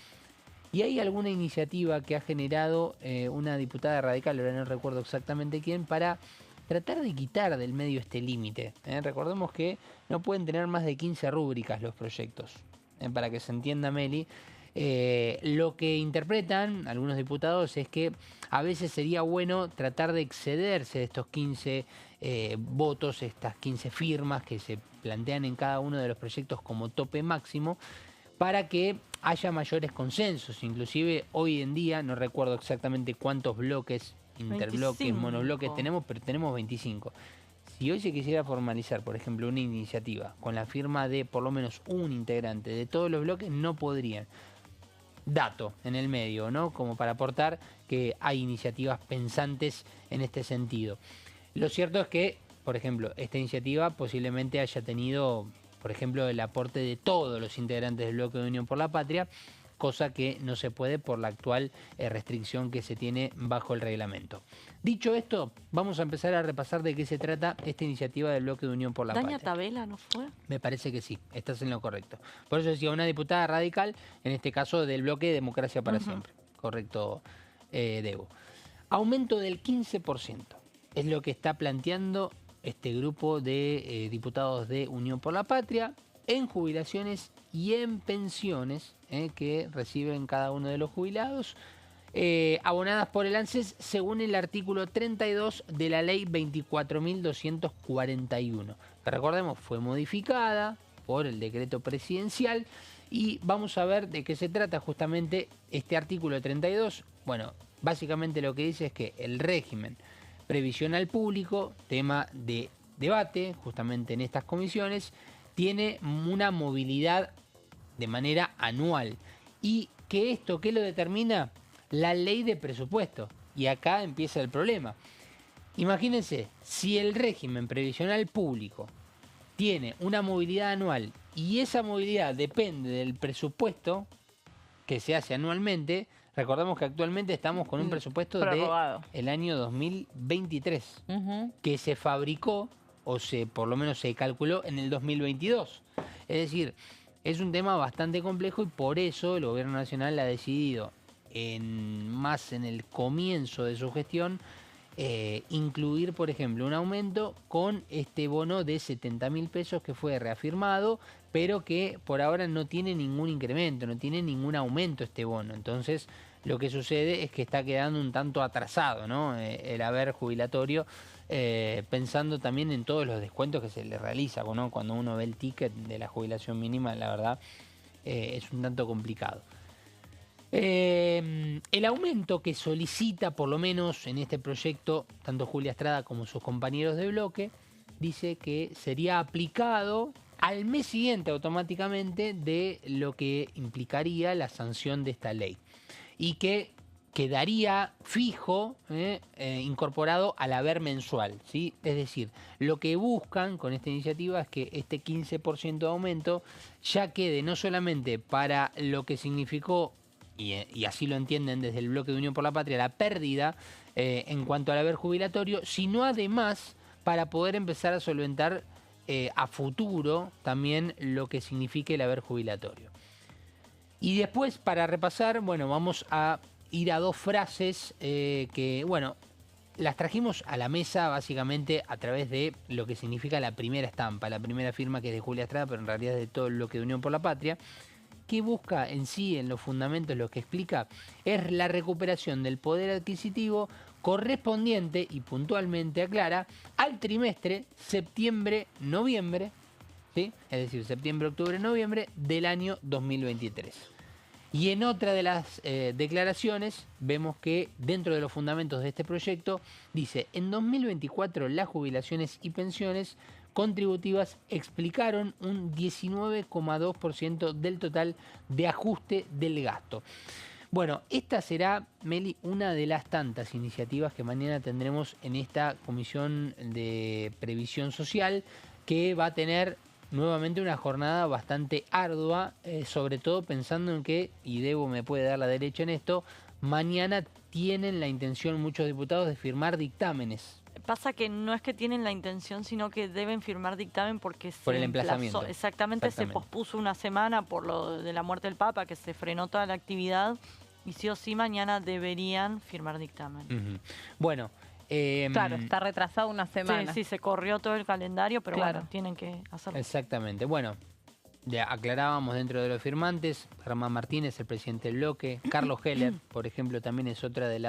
y hay alguna iniciativa que ha generado una diputada radical, ahora no recuerdo exactamente quién, para tratar de quitar del medio este límite. Recordemos que no pueden tener más de 15 rúbricas los proyectos, para que se entienda, Meli. Lo que interpretan algunos diputados es que a veces sería bueno tratar de excederse de estos 15 votos, estas 15 firmas que se plantean en cada uno de los proyectos como tope máximo, para que haya mayores consensos. Inclusive hoy en día, no recuerdo exactamente cuántos bloques, interbloques, 25. monobloques tenemos, pero tenemos 25. Si hoy se quisiera formalizar, por ejemplo, una iniciativa con la firma de por lo menos un integrante de todos los bloques, no podrían. Dato en el medio, ¿no? Como para aportar que hay iniciativas pensantes en este sentido. Lo cierto es que, por ejemplo, esta iniciativa posiblemente haya tenido, por ejemplo, el aporte de todos los integrantes del bloque de Unión por la Patria, cosa que no se puede por la actual restricción que se tiene bajo el reglamento. Dicho esto, vamos a empezar a repasar de qué se trata esta iniciativa del bloque de Unión por la Patria. ¿Daña Tabela no fue? Me parece que sí, estás en lo correcto. Por eso decía, una diputada radical, en este caso del bloque Democracia para Siempre. Correcto, Debo. Aumento del 15%. Es lo que está planteando este grupo de diputados de Unión por la Patria en jubilaciones y en pensiones que reciben cada uno de los jubilados, abonadas por el ANSES según el artículo 32 de la ley 24.241, que recordemos fue modificada por el decreto presidencial, y vamos a ver de qué se trata justamente este artículo 32. Bueno, básicamente lo que dice es que el régimen previsional público, tema de debate justamente en estas comisiones, tiene una movilidad de manera anual, y que esto, ¿qué lo determina? La ley de presupuesto. Y acá empieza el problema. Imagínense, si el régimen previsional público tiene una movilidad anual y esa movilidad depende del presupuesto que se hace anualmente, recordemos que actualmente estamos con un presupuesto del año 2023, que se fabricó, o por lo menos se calculó en el 2022. Es decir, es un tema bastante complejo, y por eso el gobierno nacional ha decidido, más en el comienzo de su gestión, incluir, por ejemplo, un aumento con este bono de 70.000 pesos que fue reafirmado, pero que por ahora no tiene ningún incremento, no tiene ningún aumento este bono. Entonces, lo que sucede es que está quedando un tanto atrasado, ¿no? El haber jubilatorio, pensando también en todos los descuentos que se le realiza, ¿no? Cuando uno ve el ticket de la jubilación mínima, la verdad, es un tanto complicado. El aumento que solicita, por lo menos en este proyecto, tanto Julia Estrada como sus compañeros de bloque, dice que sería aplicado al mes siguiente automáticamente de lo que implicaría la sanción de esta ley, y que quedaría fijo, incorporado al haber mensual, ¿sí? Es decir, lo que buscan con esta iniciativa es que este 15% de aumento ya quede no solamente para lo que significó, y así lo entienden desde el bloque de Unión por la Patria, la pérdida en cuanto al haber jubilatorio, sino además para poder empezar a solventar a futuro también lo que signifique el haber jubilatorio. Y después, para repasar, bueno, vamos a ir a dos frases que, bueno, las trajimos a la mesa básicamente a través de lo que significa la primera estampa, la primera firma, que es de Julia Estrada, pero en realidad es de todo el bloque de Unión por la Patria. ¿Qué busca en sí, en los fundamentos, lo que explica? Es la recuperación del poder adquisitivo correspondiente, y puntualmente aclara, al trimestre septiembre-noviembre, ¿sí? Es decir, septiembre-octubre-noviembre del año 2023. Y en otra de las declaraciones vemos que dentro de los fundamentos de este proyecto dice: en 2024 las jubilaciones y pensiones contributivas explicaron un 19,2% del total de ajuste del gasto. Bueno, esta será, Meli, una de las tantas iniciativas que mañana tendremos en esta Comisión de Previsión Social, que va a tener nuevamente una jornada bastante ardua, sobre todo pensando en que, y Debo me puede dar la derecha en esto, mañana tienen la intención muchos diputados de firmar dictámenes. Pasa que no es que tienen la intención, sino que deben firmar dictamen porque Por el emplazamiento. Exactamente, se pospuso una semana por lo de la muerte del Papa, que se frenó toda la actividad, y sí o sí mañana deberían firmar dictamen. Bueno. Claro, está retrasado una semana. Sí, se corrió todo el calendario, pero claro, bueno, tienen que hacerlo. Exactamente. Bueno, aclarábamos dentro de los firmantes, Germán Martínez, el presidente del bloque, Carlos Heller, por ejemplo, también es otra de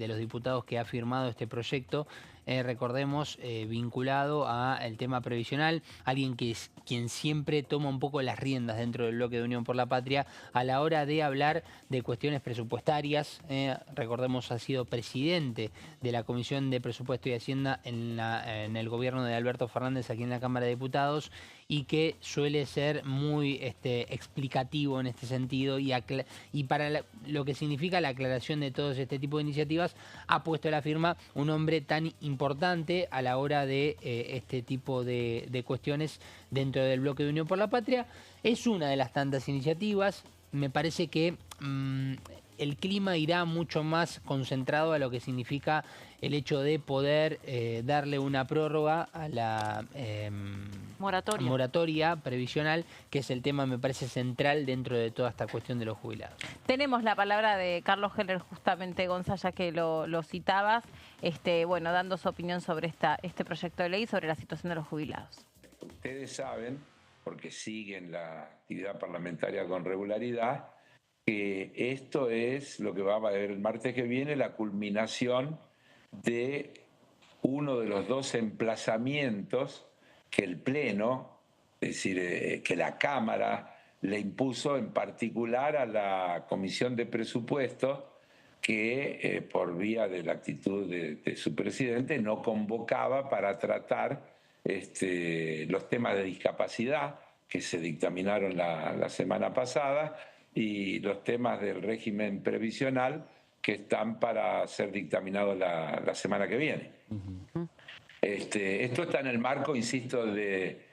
los diputados que ha firmado este proyecto, recordemos, vinculado al tema previsional, alguien que es quien siempre toma un poco las riendas dentro del bloque de Unión por la Patria a la hora de hablar de cuestiones presupuestarias. Recordemos, ha sido presidente de la Comisión de Presupuesto y Hacienda en el gobierno de Alberto Fernández aquí en la Cámara de Diputados, y que suele ser muy explicativo en este sentido, y para lo que significa la aclaración de todo este tipo de iniciativas, ha puesto la firma un hombre tan importante a la hora de este tipo de cuestiones dentro del bloque de Unión por la Patria. Es una de las tantas iniciativas. Me parece que el clima irá mucho más concentrado a lo que significa el hecho de poder darle una prórroga a la moratoria previsional, que es el tema, me parece, central dentro de toda esta cuestión de los jubilados. Tenemos la palabra de Carlos Heller, justamente, Gonza, ya que lo citabas, bueno, dando su opinión sobre este proyecto de ley sobre la situación de los jubilados. Ustedes saben, porque siguen la actividad parlamentaria con regularidad, que esto es lo que va a haber el martes que viene, la culminación de uno de los dos emplazamientos que el Pleno, es decir, que la Cámara le impuso en particular a la Comisión de Presupuestos, que por vía de la actitud de su presidente no convocaba para tratar los temas de discapacidad que se dictaminaron la semana pasada, y los temas del régimen previsional que están para ser dictaminados la semana que viene. Esto está en el marco, insisto, de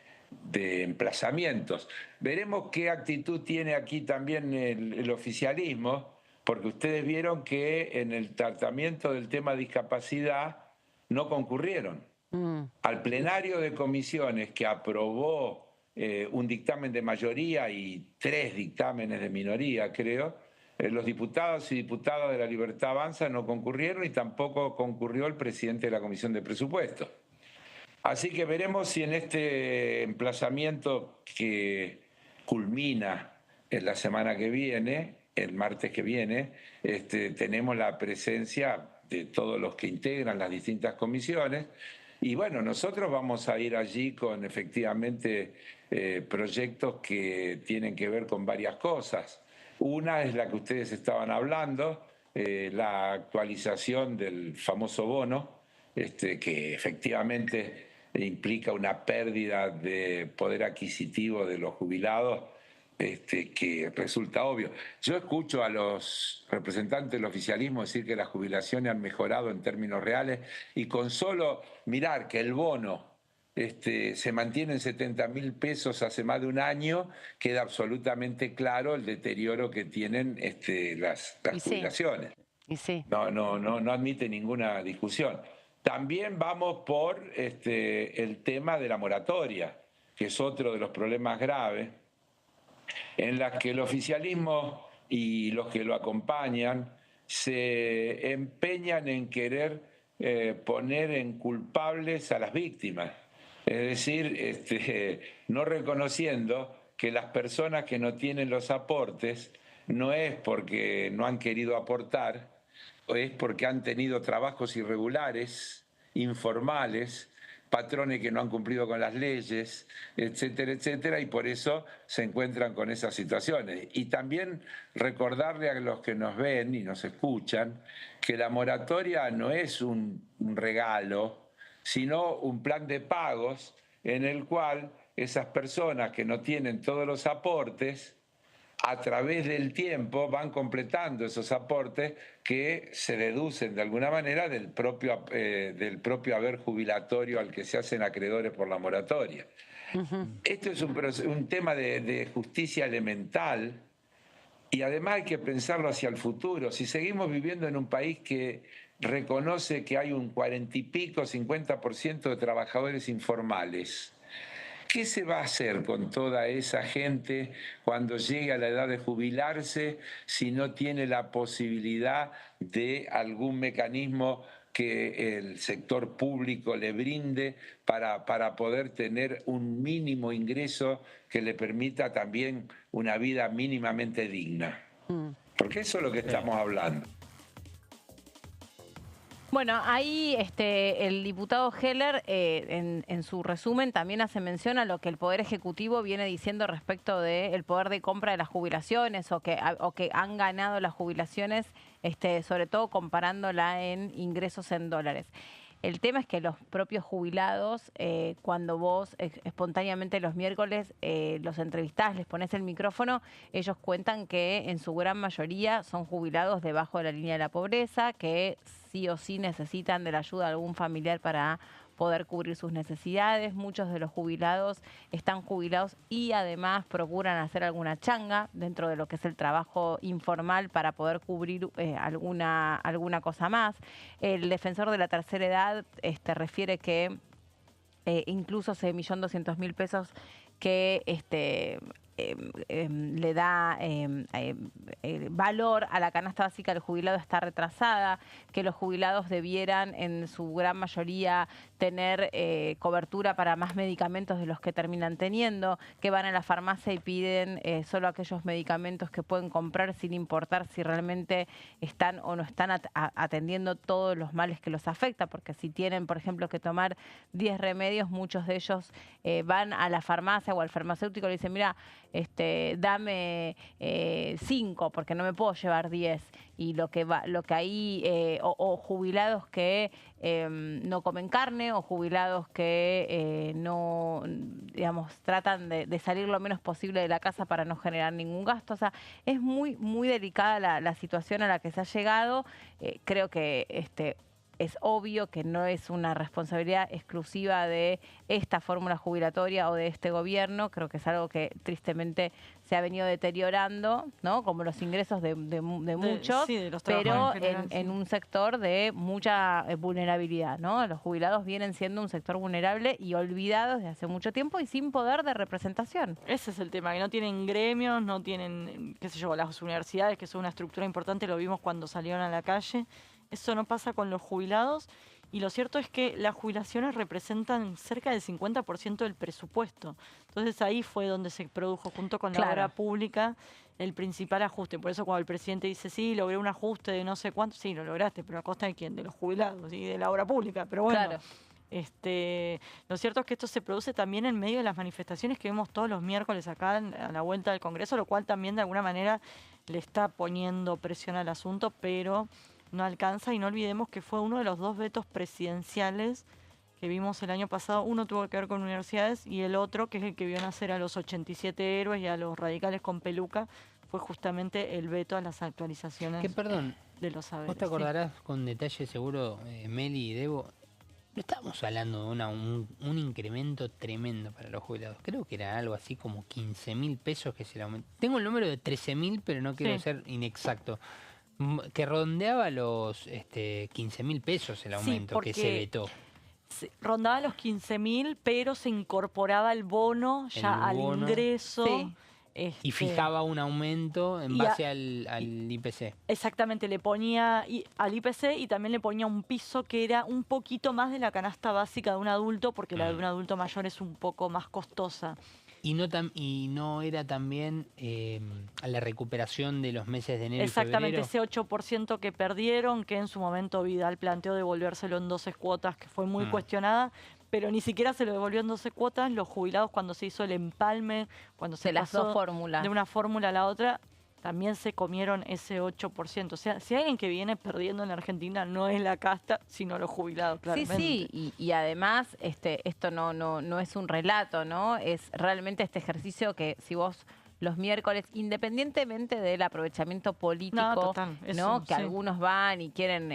emplazamientos. Veremos qué actitud tiene aquí también el oficialismo, porque ustedes vieron que en el tratamiento del tema discapacidad no concurrieron. Al plenario de comisiones que aprobó un dictamen de mayoría y 3 dictámenes de minoría, creo, los diputados y diputadas de La Libertad Avanza no concurrieron, y tampoco concurrió el presidente de la Comisión de Presupuestos. Así que veremos si en este emplazamiento que culmina en la semana que viene, el martes que viene, tenemos la presencia de todos los que integran las distintas comisiones. Y bueno, nosotros vamos a ir allí con efectivamente proyectos que tienen que ver con varias cosas. Una es la que ustedes estaban hablando, la actualización del famoso bono, que efectivamente implica una pérdida de poder adquisitivo de los jubilados, que resulta obvio. Yo escucho a los representantes del oficialismo decir que las jubilaciones han mejorado en términos reales, y con solo mirar que el bono se mantiene en 70.000 pesos hace más de un año, queda absolutamente claro el deterioro que tienen las jubilaciones. Sí. No admite ninguna discusión. También vamos por el tema de la moratoria, que es otro de los problemas graves, en las que el oficialismo y los que lo acompañan se empeñan en querer poner en culpables a las víctimas. Es decir, no reconociendo que las personas que no tienen los aportes no es porque no han querido aportar, es porque han tenido trabajos irregulares, informales, patrones que no han cumplido con las leyes, etcétera, etcétera, y por eso se encuentran con esas situaciones. Y también recordarle a los que nos ven y nos escuchan que la moratoria no es un regalo, sino un plan de pagos en el cual esas personas que no tienen todos los aportes a través del tiempo van completando esos aportes que se deducen de alguna manera del propio haber jubilatorio al que se hacen acreedores por la moratoria. Esto es un tema de justicia elemental y además hay que pensarlo hacia el futuro. Si seguimos viviendo en un país que reconoce que hay un 40 y pico, 50% de trabajadores informales, ¿qué se va a hacer con toda esa gente cuando llegue a la edad de jubilarse si no tiene la posibilidad de algún mecanismo que el sector público le brinde para poder tener un mínimo ingreso que le permita también una vida mínimamente digna? Porque eso es lo que estamos hablando. Bueno, ahí el diputado Heller en su resumen también hace mención a lo que el Poder Ejecutivo viene diciendo respecto del poder de compra de las jubilaciones o que han ganado las jubilaciones, sobre todo comparándola en ingresos en dólares. El tema es que los propios jubilados, cuando vos espontáneamente los miércoles los entrevistás, les pones el micrófono, ellos cuentan que en su gran mayoría son jubilados debajo de la línea de la pobreza, que sí o sí necesitan de la ayuda de algún familiar para poder cubrir sus necesidades. Muchos de los jubilados están jubilados y además procuran hacer alguna changa dentro de lo que es el trabajo informal para poder cubrir alguna cosa más. El defensor de la tercera edad refiere que incluso ese 1.200.000 pesos que le da valor a la canasta básica del jubilado está retrasada, que los jubilados debieran en su gran mayoría tener cobertura para más medicamentos de los que terminan teniendo, que van a la farmacia y piden solo aquellos medicamentos que pueden comprar sin importar si realmente están o no están atendiendo todos los males que los afecta, porque si tienen, por ejemplo, que tomar 10 remedios, muchos de ellos van a la farmacia o al farmacéutico y le dicen, mira, dame 5 porque no me puedo llevar 10. Y lo que ahí, o jubilados que no comen carne, o jubilados que no, digamos, tratan de salir lo menos posible de la casa para no generar ningún gasto. O sea, es muy, muy delicada la situación a la que se ha llegado. Creo que es obvio que no es una responsabilidad exclusiva de esta fórmula jubilatoria o de este gobierno. Creo que es algo que tristemente se ha venido deteriorando, ¿no? Como los ingresos de muchos, sí, de los pero general, en un sector de mucha vulnerabilidad, ¿no? Los jubilados vienen siendo un sector vulnerable y olvidados desde hace mucho tiempo y sin poder de representación. Ese es el tema, que no tienen gremios, no tienen, qué sé yo, las universidades, que son una estructura importante, lo vimos cuando salieron a la calle. Eso no pasa con los jubilados y lo cierto es que las jubilaciones representan cerca del 50% del presupuesto. Entonces ahí fue donde se produjo, junto con la obra pública, el principal ajuste. Por eso cuando el presidente dice, sí, logré un ajuste de no sé cuánto, sí, lo lograste, pero ¿a costa de quién? De los jubilados y de la obra pública. Pero bueno, claro. Lo cierto es que esto se produce también en medio de las manifestaciones que vemos todos los miércoles acá a la vuelta del Congreso, lo cual también de alguna manera le está poniendo presión al asunto, pero no alcanza. Y no olvidemos que fue uno de los 2 vetos presidenciales que vimos el año pasado. Uno tuvo que ver con universidades y el otro, que es el que vio nacer a los 87 héroes y a los radicales con peluca, fue justamente el veto a las actualizaciones de los saberes. Vos te acordarás con detalle seguro, Meli y Debo, no estábamos hablando de un incremento tremendo para los jubilados. Creo que era algo así como 15.000 pesos que se le aumentó. Tengo el número de 13.000, pero no quiero ser inexacto. Que rondeaba los 15.000 pesos el aumento que se vetó. Rondaba los 15.000, pero se incorporaba el bono al ingreso. Sí. Y fijaba un aumento en base al IPC. Exactamente, le ponía al IPC y también le ponía un piso que era un poquito más de la canasta básica de un adulto, porque la de un adulto mayor es un poco más costosa. Y no era también la recuperación de los meses de enero y febrero. Exactamente, ese 8% que perdieron, que en su momento Vidal planteó devolvérselo en 12 cuotas, que fue muy cuestionada, pero ni siquiera se lo devolvió en 12 cuotas. Los jubilados, cuando se hizo el empalme, cuando se pasó de una fórmula a la otra, también se comieron ese 8%. O sea, si hay alguien que viene perdiendo en la Argentina, no es la casta, sino los jubilados, claramente. Sí, y además esto no es un relato, ¿no? Es realmente este ejercicio que si vos los miércoles, independientemente del aprovechamiento político, No, total, eso, que sí. algunos van y quieren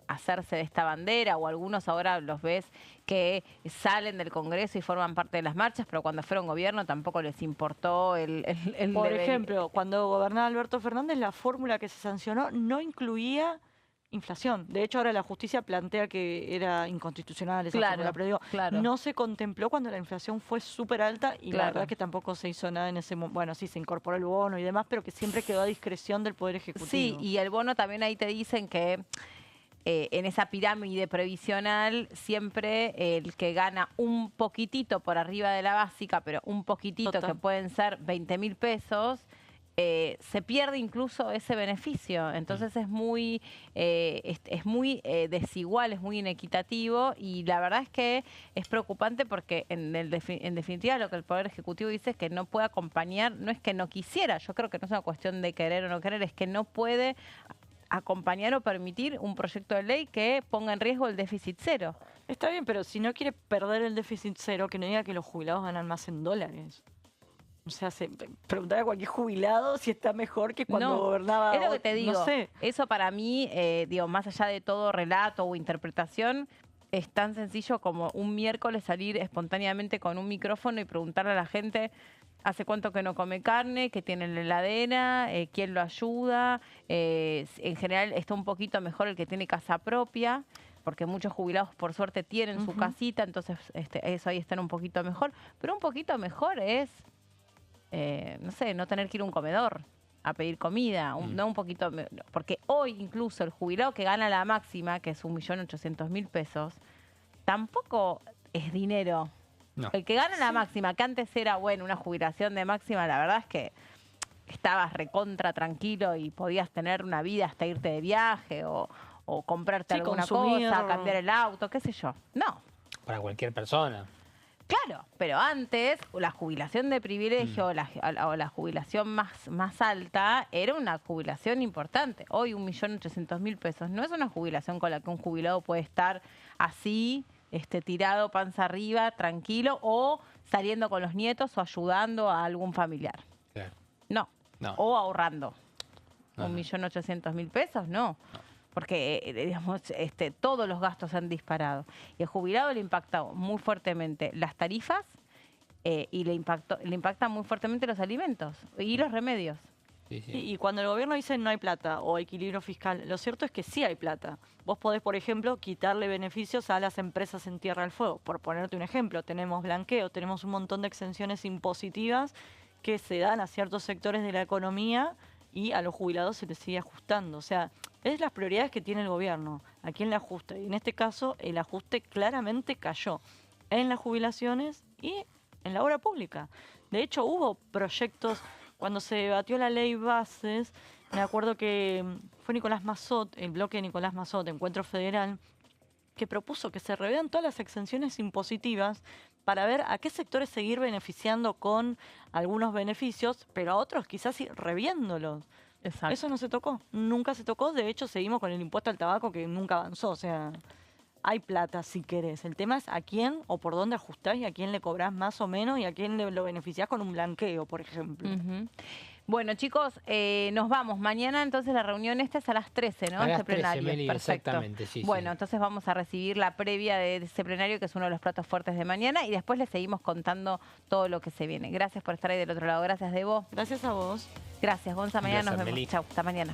hacerse de esta bandera, o algunos ahora los ves que salen del Congreso y forman parte de las marchas, pero cuando fueron gobierno tampoco les importó el Por deber. ejemplo, cuando gobernaba Alberto Fernández, la fórmula que se sancionó no incluía inflación. De hecho, ahora la justicia plantea que era inconstitucional esa Claro, fórmula, pero digo, claro. no se contempló cuando la inflación fue súper alta y la Claro. verdad que tampoco se hizo nada en ese momento. Bueno, sí, se incorporó el bono y demás, pero que siempre quedó a discreción del Poder Ejecutivo. Sí, y el bono también ahí te dicen que en esa pirámide previsional siempre el que gana un poquitito por arriba de la básica, pero un poquitito, Total. que pueden ser 20.000 pesos, se pierde incluso ese beneficio. Entonces es muy desigual, es muy inequitativo, y la verdad es que es preocupante porque en definitiva lo que el Poder Ejecutivo dice es que no puede acompañar, no es que no quisiera, yo creo que no es una cuestión de querer o no querer, es que no puede acompañar o permitir un proyecto de ley que ponga en riesgo el déficit cero. Está bien, pero si no quiere perder el déficit cero, que no diga que los jubilados ganan más en dólares. O sea, preguntar a cualquier jubilado si está mejor que cuando No, gobernaba. es lo que te digo. No sé. Eso para mí, más allá de todo relato o interpretación, es tan sencillo como un miércoles salir espontáneamente con un micrófono y preguntarle a la gente hace cuánto que no come carne, qué tiene en la heladera, quién lo ayuda. En general está un poquito mejor el que tiene casa propia, porque muchos jubilados por suerte tienen su casita, entonces eso ahí están un poquito mejor. Pero un poquito mejor es, no sé, no tener que ir a un comedor a pedir comida, no un poquito, porque hoy incluso el jubilado que gana la máxima, que es 1.800.000 pesos, tampoco es dinero. No. El que gana la máxima, que antes era, bueno, una jubilación de máxima, la verdad es que estabas recontra tranquilo y podías tener una vida hasta irte de viaje o comprarte Sí, alguna consumir. cosa, cambiar el auto, qué sé yo. No. Para cualquier persona. Claro, pero antes la jubilación de privilegio o la jubilación más alta era una jubilación importante. Hoy 1.800.000 pesos no es una jubilación con la que un jubilado puede estar así, tirado panza arriba, tranquilo, o saliendo con los nietos o ayudando a algún familiar. Claro. No. No. O ahorrando. No, no. 1.800.000 pesos, no. Porque, digamos, todos los gastos han disparado. Y al jubilado le impacta muy fuertemente las tarifas y le impactan muy fuertemente los alimentos y los remedios. Sí, sí. Y cuando el gobierno dice no hay plata o equilibrio fiscal, lo cierto es que sí hay plata. Vos podés, por ejemplo, quitarle beneficios a las empresas en Tierra del Fuego. Por ponerte un ejemplo, tenemos blanqueo, tenemos un montón de exenciones impositivas que se dan a ciertos sectores de la economía y a los jubilados se les sigue ajustando. O sea, es las prioridades que tiene el gobierno, a quién le ajusta. Y en este caso, el ajuste claramente cayó en las jubilaciones y en la obra pública. De hecho, hubo proyectos, cuando se debatió la ley Bases, me acuerdo que fue Nicolás Mazzot, el bloque de Nicolás Mazzot, Encuentro Federal, que propuso que se revean todas las exenciones impositivas para ver a qué sectores seguir beneficiando con algunos beneficios, pero a otros quizás ir reviéndolos. Exacto. Eso no se tocó, nunca se tocó. De hecho, seguimos con el impuesto al tabaco que nunca avanzó. O sea, hay plata si querés. El tema es a quién o por dónde ajustás y a quién le cobrás más o menos y a quién lo beneficiás con un blanqueo, por ejemplo. Bueno, chicos, nos vamos. Mañana entonces la reunión es a las 13, ¿no? A las Este plenario. 13, Meli, Perfecto. exactamente, sí, Bueno, sí. entonces vamos a recibir la previa de ese plenario, que es uno de los platos fuertes de mañana, y después les seguimos contando todo lo que se viene. Gracias por estar ahí del otro lado. Gracias, Debo. Gracias a vos. Gracias, Gonza. Mañana Gracias, nos vemos. Meli. Chau, hasta mañana.